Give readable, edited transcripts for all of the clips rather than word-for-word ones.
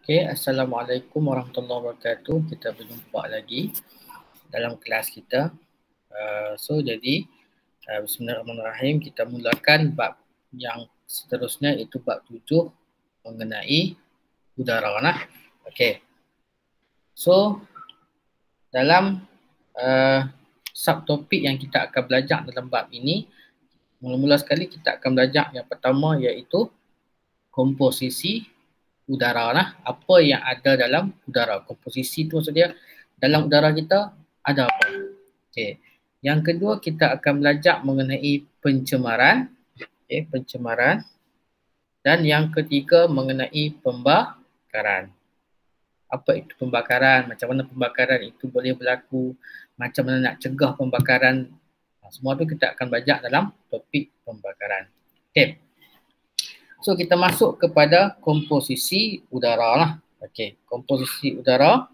Okay, Assalamualaikum warahmatullahi wabarakatuh. Kita berjumpa lagi dalam kelas kita. Jadi Bismillahirrahmanirrahim. Kita mulakan bab yang seterusnya, iaitu bab 7 mengenai udara. Okay. So dalam subtopik yang kita akan belajar dalam bab ini, mula-mula sekali kita akan belajar yang pertama, iaitu komposisi udara. Apa yang ada dalam udara. Komposisi tu maksudnya dalam udara kita ada apa. Okay. Yang kedua, kita akan belajar mengenai pencemaran. Okay, pencemaran. Dan yang ketiga mengenai pembakaran. Apa itu pembakaran, macam mana pembakaran itu boleh berlaku, macam mana nak cegah pembakaran. Semua tu kita akan belajar dalam topik pembakaran. Okay. So kita masuk kepada komposisi udara lah. Okey, komposisi udara.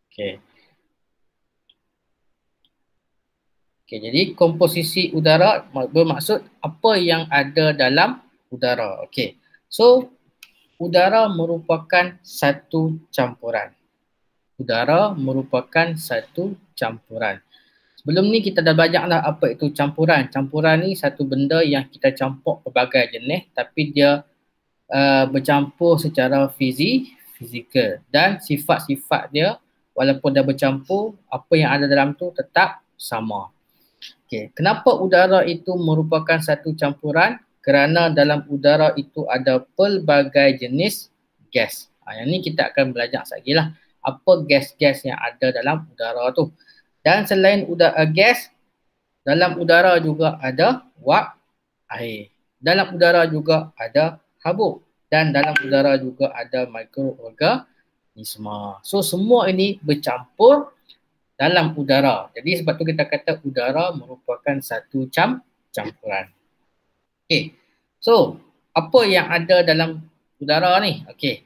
Okey. Okey, jadi komposisi udara bermaksud apa yang ada dalam udara. Okey. So udara merupakan satu campuran. Udara merupakan satu campuran. Sebelum ni kita dah belajar lah apa itu campuran. Campuran ni satu benda yang kita campur pelbagai jenis, tapi dia bercampur secara fizikal, dan sifat-sifat dia walaupun dah bercampur, apa yang ada dalam tu tetap sama. Okay. Kenapa udara itu merupakan satu campuran? Kerana dalam udara itu ada pelbagai jenis gas. Yang ni kita akan belajar sekali lah. Apa gas-gas yang ada dalam udara tu. Dan selain udara gas, dalam udara juga ada wap air. Dalam udara juga ada habuk. Dan dalam udara juga ada mikroorganisma. So semua ini bercampur dalam udara. Jadi sebab tu kita kata udara merupakan satu campuran. Okay. So apa yang ada dalam udara ni? Okay.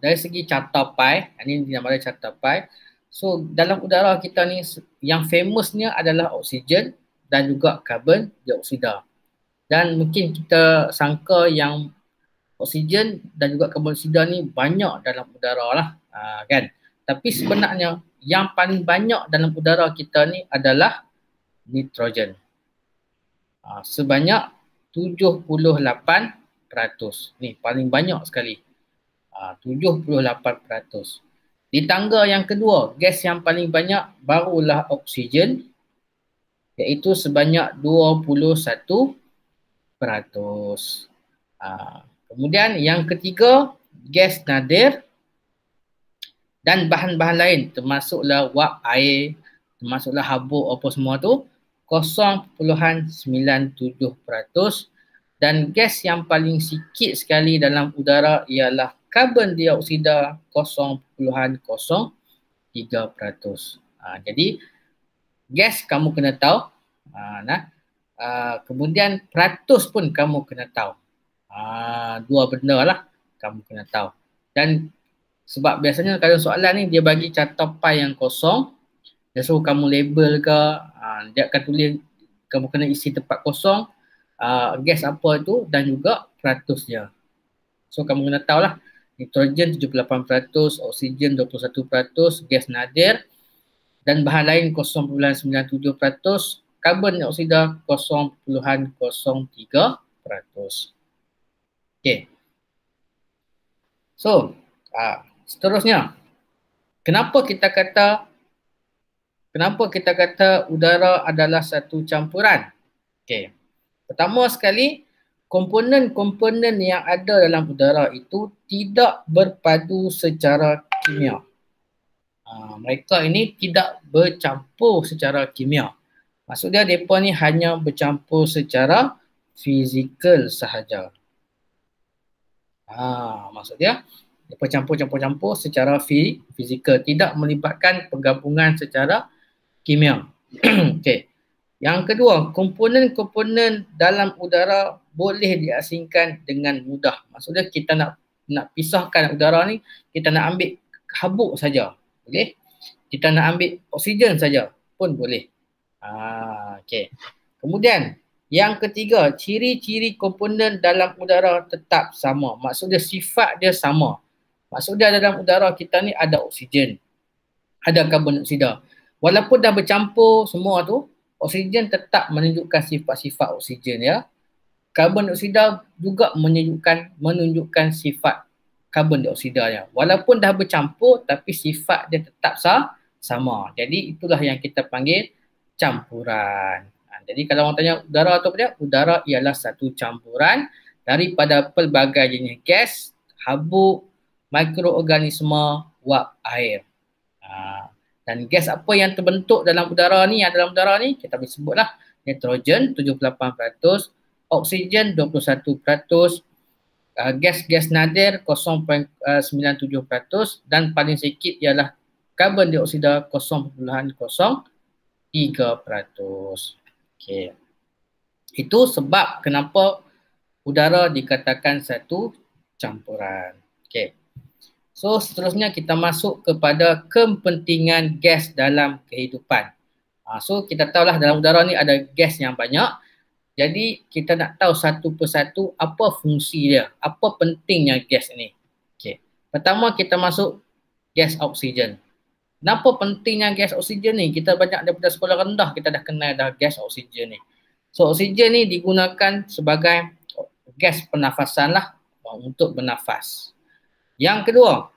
Dari segi carta pi, ini dinamakan carta pi. So dalam udara kita ni yang famousnya adalah oksigen dan juga karbon dioksida. Dan mungkin kita sangka yang oksigen dan juga karbon dioksida ni banyak dalam udara lah, kan? Tapi sebenarnya yang paling banyak dalam udara kita ni adalah nitrogen. Sebanyak 78%. Ni paling banyak sekali. 78%. Di tangga yang kedua, gas yang paling banyak barulah oksigen, iaitu sebanyak 21%. Kemudian yang ketiga, gas nadir dan bahan-bahan lain, termasuklah wap air, termasuklah habuk apa semua tu, 0.97%. Dan gas yang paling sikit sekali dalam udara ialah karbon dioksida, 0.03%. Jadi gas kamu kena tahu. Kemudian peratus pun kamu kena tahu. Dua benda lah kamu kena tahu. Dan sebab biasanya kalau soalan ni dia bagi carta pi yang kosong, dia suruh kamu label ke, dia akan tulis kamu kena isi tempat kosong, gas apa tu dan juga peratusnya. So kamu kena tahu lah, nitrogen 78%, oksigen 21%, gas nadir dan bahan lain 0.97%, karbon dioksida 0.03%. Okay. So, seterusnya, kenapa kita kata udara adalah satu campuran? Okay. Pertama sekali, komponen-komponen yang ada dalam udara itu tidak berpadu secara kimia. Mereka ini tidak bercampur secara kimia. Maksudnya mereka ni hanya bercampur secara fizikal sahaja. Maksudnya mereka campur-campur secara fizikal, tidak melibatkan penggabungan secara kimia. Okay. Yang kedua, komponen-komponen dalam udara boleh diasingkan dengan mudah. Maksudnya kita nak pisahkan udara ni, kita nak ambil habuk saja, boleh. Kita nak ambil oksigen saja pun boleh. Okay. Kemudian Yang ketiga, ciri-ciri komponen dalam udara tetap sama. Maksudnya sifat dia sama. Maksudnya dalam udara kita ni ada oksigen, ada karbon dioksida. Walaupun dah bercampur semua tu, oksigen tetap menunjukkan sifat-sifat oksigen ya. Karbon dioksida juga menunjukkan sifat karbon dioksidanya. Walaupun dah bercampur tapi sifat dia tetap sama. Jadi itulah yang kita panggil campuran. Jadi kalau orang tanya udara atau apa dia? Udara ialah satu campuran daripada pelbagai jenis gas, habuk, mikroorganisma, wap air. Dan gas apa yang terbentuk dalam udara ni, kita boleh sebutlah nitrogen 78%, oksigen 21%, gas-gas nadir 0.97% dan paling sikit ialah karbon dioksida 0.03%. Okey. Itu sebab kenapa udara dikatakan satu campuran. Okey. So seterusnya kita masuk kepada kepentingan gas dalam kehidupan. So kita tahulah dalam udara ni ada gas yang banyak. Jadi kita nak tahu satu persatu apa fungsi dia, apa pentingnya gas ni. Okay. Pertama kita masuk gas oksigen. Kenapa pentingnya gas oksigen ni? Kita banyak daripada sekolah rendah kita dah kenal dah gas oksigen ni. So oksigen ni digunakan sebagai gas pernafasan lah untuk bernafas. Yang kedua,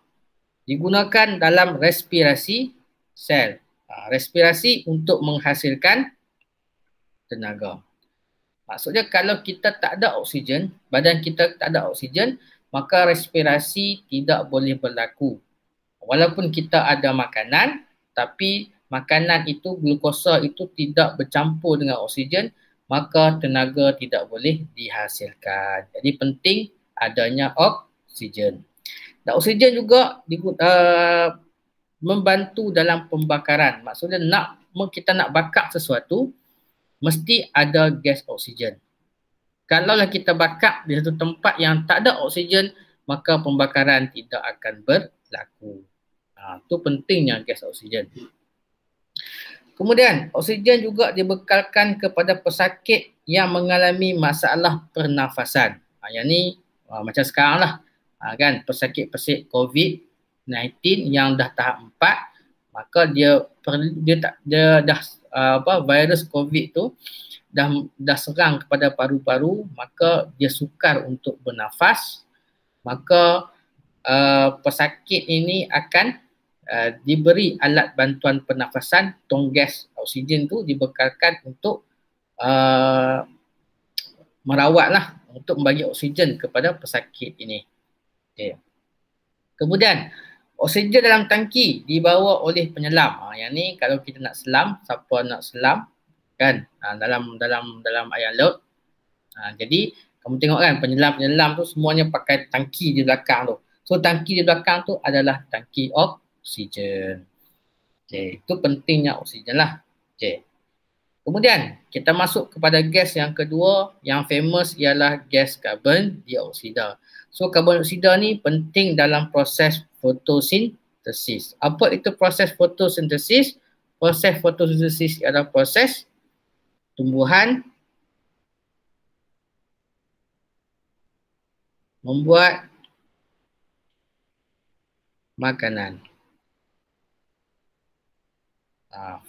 digunakan dalam respirasi sel. Respirasi untuk menghasilkan tenaga. Maksudnya kalau kita tak ada oksigen, badan kita tak ada oksigen, maka respirasi tidak boleh berlaku. Walaupun kita ada makanan, tapi makanan itu, glukosa itu tidak bercampur dengan oksigen, maka tenaga tidak boleh dihasilkan. Jadi penting adanya oksigen. Dan oksigen juga membantu dalam pembakaran. Maksudnya kita nak bakar sesuatu, mesti ada gas oksigen. Kalaulah kita bakar di satu tempat yang tak ada oksigen, maka pembakaran tidak akan berlaku. Itu pentingnya gas oksigen. Kemudian, oksigen juga dibekalkan kepada pesakit yang mengalami masalah pernafasan. Yang ni macam sekarang lah. Kan, pesakit-pesakit COVID-19 yang dah tahap 4, maka virus COVID tu dah serang kepada paru-paru, maka dia sukar untuk bernafas, maka pesakit ini akan diberi alat bantuan pernafasan, tong gas oksigen tu dibekalkan untuk merawatlah, untuk membagi oksigen kepada pesakit ini. Okay. Kemudian oksigen dalam tangki dibawa oleh penyelam. Yang ni kalau kita nak selam, siapa nak selam kan dalam air laut. Jadi kamu tengok kan penyelam-penyelam tu semuanya pakai tangki di belakang tu. So tangki di belakang tu adalah tangki oksigen. Okay, itu pentingnya oksigen lah. Okay. Kemudian kita masuk kepada gas yang kedua yang famous ialah gas karbon dioksida. So karbon dioksida ni penting dalam proses fotosintesis. Apa itu proses fotosintesis? Proses fotosintesis adalah proses tumbuhan membuat makanan.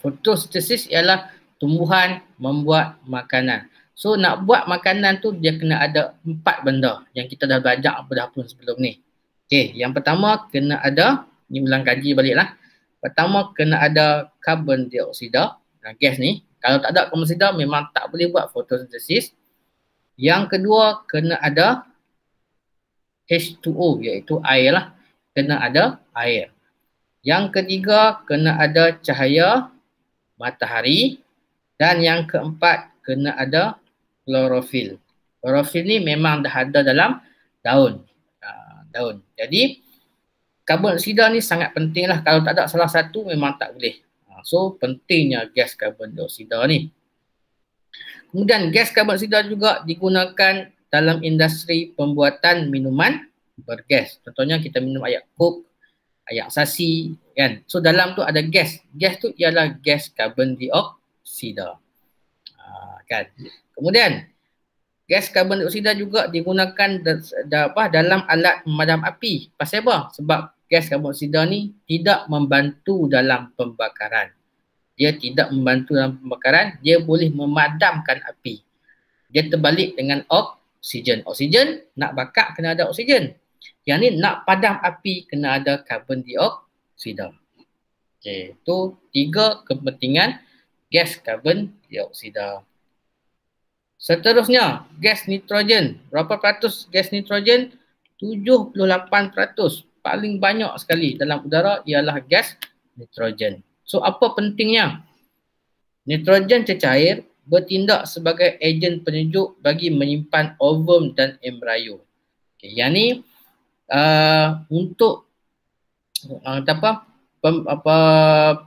Fotosintesis ialah tumbuhan membuat makanan. So nak buat makanan tu dia kena ada 4 benda yang kita dah belajar pada pun sebelum ni. Okay, yang pertama kena ada, ni ulang kaji balik lah. Pertama kena ada karbon dioksida, gas ni. Kalau tak ada karbon dioksida memang tak boleh buat fotosintesis. Yang kedua kena ada H2O iaitu air lah. Kena ada air. Yang ketiga kena ada cahaya matahari. Dan yang keempat kena ada klorofil. Klorofil ni memang dah ada dalam daun. Jadi karbon dioksida ni sangat penting lah. Kalau tak ada salah satu memang tak boleh. So pentingnya gas karbon dioksida ni. Kemudian gas karbon dioksida juga digunakan dalam industri pembuatan minuman bergas. Contohnya kita minum air Coke, air asasi kan. So dalam tu ada gas. Gas tu ialah gas karbon dioksida. Kan. Kemudian gas karbon dioksida juga digunakan dalam alat pemadam api. Pasal apa? Sebab gas karbon dioksida ni tidak membantu dalam pembakaran. Dia tidak membantu dalam pembakaran, dia boleh memadamkan api. Dia terbalik dengan oksigen. Oksigen nak bakar kena ada oksigen. Yang ni nak padam api kena ada karbon dioksida. Okey, itu 3 kepentingan gas karbon dioksida. Seterusnya, gas nitrogen. Berapa peratus gas nitrogen? 78%. Paling banyak sekali dalam udara ialah gas nitrogen. So, apa pentingnya? Nitrogen cecair bertindak sebagai ejen penyejuk bagi menyimpan ovum dan embrio. Okay, yang ni untuk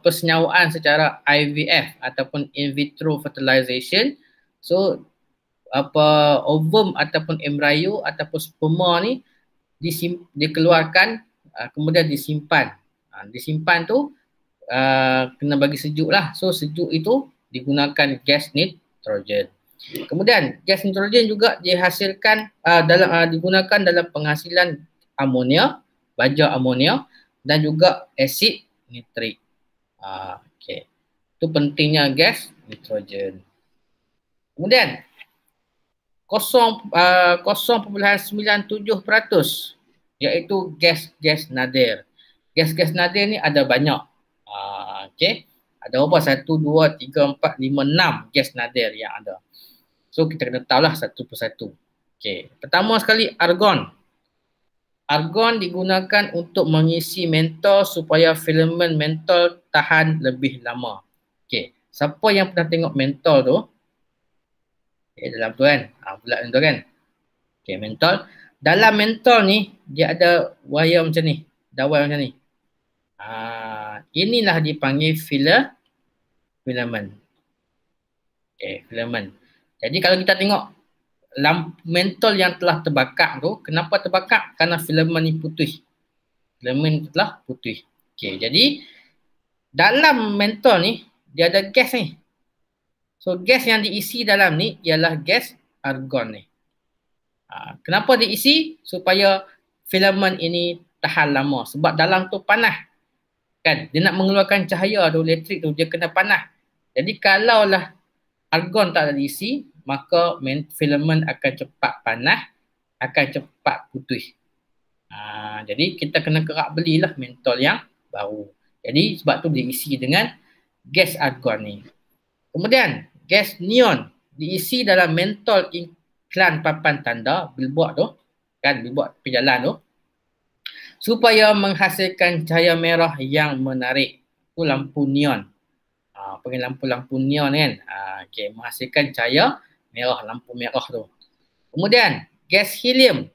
persenyawaan secara IVF ataupun in vitro fertilization. So ovum ataupun embrio ataupun sperma ni dikeluarkan kemudian disimpan. Disimpan tu kena bagi sejuk lah. So sejuk itu digunakan gas nitrogen. Kemudian gas nitrogen juga dihasilkan digunakan dalam penghasilan amonia, baja amonia dan juga asid nitrik. Okay. Itu pentingnya gas nitrogen. Kemudian 0.97% iaitu gas nadir. Gas nadir ni ada banyak. Okay. Ada berapa? 1, 2, 3, 4, 5, 6 gas nadir yang ada. So kita kena tahulah satu persatu. Okay. Pertama sekali argon. Argon digunakan untuk mengisi mentol supaya filamen mentol tahan lebih lama. Okay. Siapa yang pernah tengok mentol tu? Okay, dalam tu kan? Bulat tu kan? Okay, mentol. Dalam mentol ni, dia ada wire macam ni. Ada wire macam ni. Inilah dipanggil filamen. Okay, filamen. Jadi kalau kita tengok mentol yang telah terbakar tu, kenapa terbakar? Kerana filamen ni putih. Filamen telah putih. Okay, jadi dalam mentol ni, dia ada gas ni. So gas yang diisi dalam ni ialah gas argon ni. Kenapa diisi? Supaya filamen ini tahan lama. Sebab dalam tu panas. Kan? Dia nak mengeluarkan cahaya tu, elektrik tu, dia kena panas. Jadi kalaulah argon tak ada diisi, maka filamen akan cepat panas, akan cepat putih. Jadi kita kena kerak belilah mentol yang baru. Jadi sebab tu diisi dengan gas argon ni. Kemudian gas neon diisi dalam mentol iklan papan tanda, billboard tu, kan, billboard perjalanan tu, supaya menghasilkan cahaya merah yang menarik. Itu lampu neon. Panggil lampu-lampu neon kan. Okay, menghasilkan cahaya merah, lampu merah tu. Kemudian gas helium.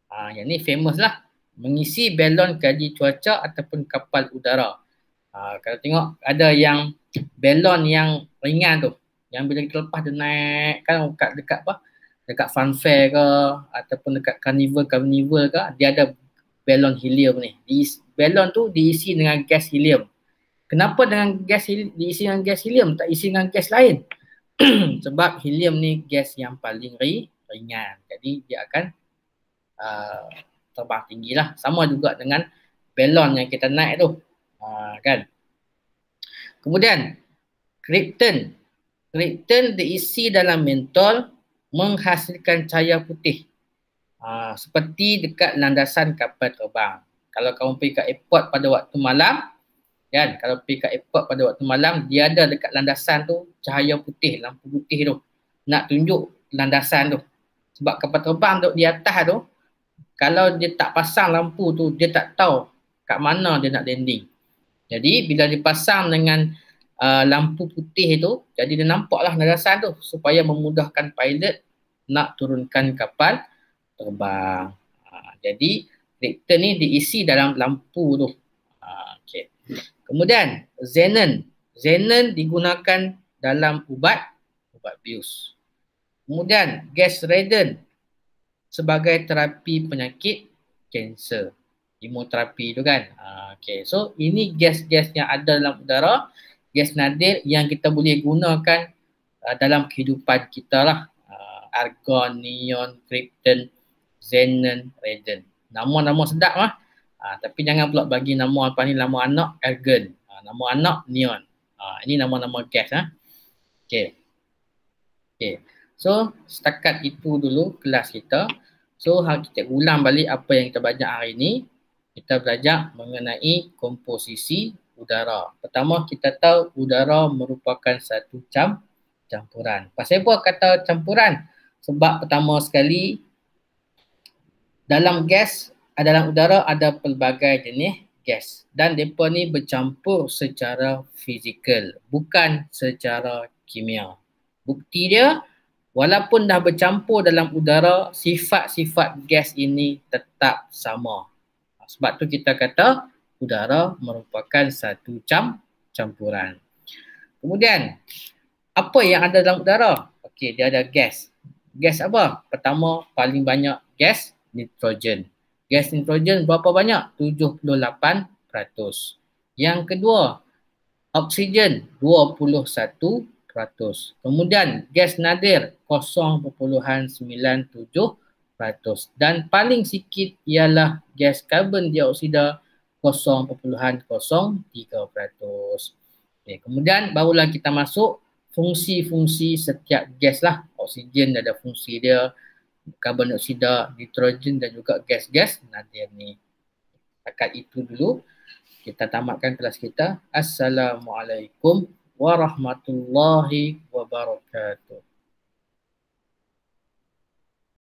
Yang ni famous lah. Mengisi balon kaji cuaca ataupun kapal udara. Kalau tengok ada yang balon yang ringan tu, yang bila kita lepas dia naik kan dekat apa? Dekat funfair ke ataupun dekat carnival ke, dia ada balon helium ni. Balon tu diisi dengan gas helium. Kenapa diisi dengan gas helium, tak isi dengan gas lain? Sebab helium ni gas yang paling ringan. Jadi dia akan terbang tinggi lah. Sama juga dengan balon yang kita naik tu. Kan? Kemudian krypton. Krypton diisi dalam mentol menghasilkan cahaya putih. Seperti dekat landasan kapal terbang. Kalau kamu pergi ke airport pada waktu malam, kan? Kalau pergi ke airport pada waktu malam, dia ada dekat landasan tu cahaya putih, lampu putih tu. Nak tunjuk landasan tu. Sebab kapal terbang duduk di atas tu, kalau dia tak pasang lampu tu, dia tak tahu kat mana dia nak landing. Jadi bila dipasang dengan lampu putih tu, jadi dia nampaklah landasan tu supaya memudahkan pilot nak turunkan kapal terbang. Jadi krypton ni diisi dalam lampu tu. Okay. Kemudian xenon. Xenon digunakan dalam ubat bius. Kemudian gas radon sebagai terapi penyakit kanser. Imunoterapi tu kan. Okay. So ini gas-gas yang ada dalam udara, gas nadir yang kita boleh gunakan dalam kehidupan kita lah. Argon, neon, krypton, xenon, radon. Nama-nama sedap lah. Tapi jangan pula bagi nama apa ni, nama anak argon, nama anak neon. Ini nama-nama gas. Okay. Okay. So setakat itu dulu kelas kita. So kita ulang balik apa yang kita belajar hari ini. Kita belajar mengenai komposisi udara. Pertama kita tahu udara merupakan satu campuran. Pasal apa kata campuran? Sebab pertama sekali dalam udara ada pelbagai jenis gas dan mereka ni bercampur secara fizikal, bukan secara kimia. Bukti dia, walaupun dah bercampur dalam udara, sifat-sifat gas ini tetap sama. Sebab tu kita kata udara merupakan satu campuran. Kemudian, apa yang ada dalam udara? Okey, dia ada gas. Gas apa? Pertama, paling banyak gas nitrogen. Gas nitrogen berapa banyak? 78%. Yang kedua, oksigen 21%. Kemudian gas nadir 0.97%. Dan paling sikit ialah gas karbon dioksida 0.03%. Okay, kemudian barulah kita masuk fungsi-fungsi setiap gas lah. Oksigen ada fungsi dia, karbon dioksida, nitrogen dan juga gas-gas nadir ni. Setakat itu dulu kita tamatkan kelas kita. Assalamualaikum warahmatullahi wabarakatuh.